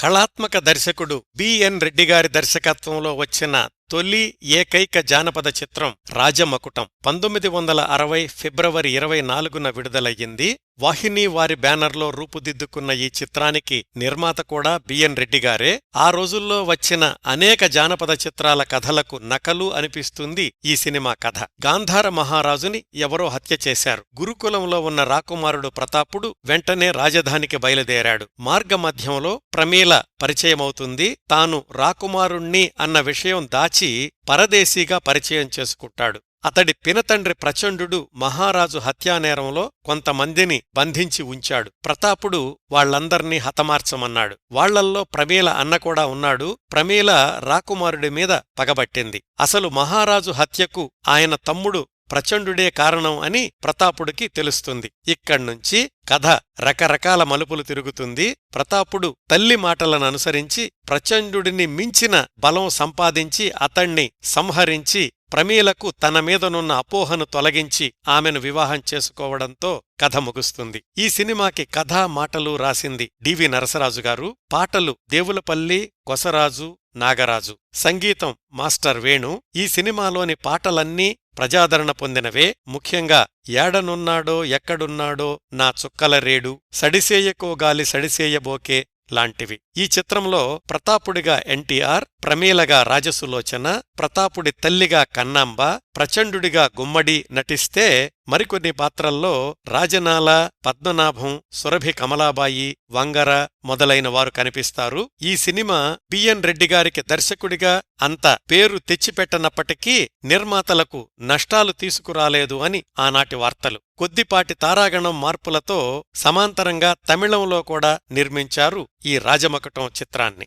కళాత్మక దర్శకుడు బిఎన్ రెడ్డి గారి దర్శకత్వంలో వచ్చిన తొలి ఏకైక జానపద చిత్రం రాజమకుటం 1960 ఫిబ్రవరి 24న విడుదలయ్యింది. వాహిని వారి బ్యానర్లో రూపుదిద్దుకున్న ఈ చిత్రానికి నిర్మాత కూడా బిఎన్ రెడ్డి గారే. ఆ రోజుల్లో వచ్చిన అనేక జానపద చిత్రాల కథలకు నకలు అనిపిస్తుంది ఈ సినిమా కథ. గాంధార మహారాజుని ఎవరో హత్య చేశారు. గురుకులంలో ఉన్న రాకుమారుడు ప్రతాపుడు వెంటనే రాజధానికి బయలుదేరాడు. మార్గమధ్యంలో ప్రమీల పరిచయమవుతుంది. తాను రాకుమారుణ్ణి అన్న విషయం దాచి పరదేశీగా పరిచయం చేసుకుంటాడు. అతడి పినతండ్రి ప్రచండు మహారాజు హత్యానేరంలో కొంతమందిని బంధించి ఉంచాడు. ప్రతాపుడు వాళ్లందర్నీ హతమార్చమన్నాడు. వాళ్లల్లో ప్రమీల అన్న కూడా ఉన్నాడు. ప్రమీల రాకుమారుడి మీద పగబట్టింది. అసలు మహారాజు హత్యకు ఆయన తమ్ముడు ప్రచండుడే కారణం అని ప్రతాపుడికి తెలుస్తుంది. ఇక్కడ్నుంచి కథ రకరకాల మలుపులు తిరుగుతుంది. ప్రతాపుడు తల్లి మాటలను అనుసరించి ప్రచండుడిని మించిన బలం సంపాదించి అతణ్ణి సంహరించి ప్రమీలకు తన మీదనున్న అపోహను తొలగించి ఆమెను వివాహం చేసుకోవడంతో కథ ముగుస్తుంది. ఈ సినిమాకి కథా మాటలు రాసింది డివి నరసరాజుగారు. పాటలు దేవులపల్లి, కొసరాజు, నాగరాజు. సంగీతం మాస్టర్ వేణు. ఈ సినిమాలోని పాటలన్నీ ప్రజాదరణ పొందినవే. ముఖ్యంగా ఏడనున్నాడో ఎక్కడున్నాడో నా చుక్కల రేడు, సడిసేయకోగాలి సడిసేయబోకే లాంటివి. ఈ చిత్రంలో ప్రతాపుడిగా ఎన్టీఆర్, ప్రమీలగా రాజసులోచన, ప్రతాపుడి తల్లిగా కన్నాంబ, ప్రచండుడిగా గుమ్మడి నటిస్తే మరికొన్ని పాత్రల్లో రాజనాల, పద్మనాభం, సురభి కమలాబాయి, వంగర మొదలైన వారు కనిపిస్తారు. ఈ సినిమా బిఎన్ రెడ్డి గారికి దర్శకుడిగా అంత పేరు తెచ్చిపెట్టనప్పటికీ నిర్మాతలకు నష్టాలు తీసుకురాలేదు అని ఆనాటి వార్తలు. కొద్దిపాటి తారాగణం మార్పులతో సమాంతరంగా తమిళంలో కూడా నిర్మించారు ఈ రాజమకుటం చిత్రాన్ని.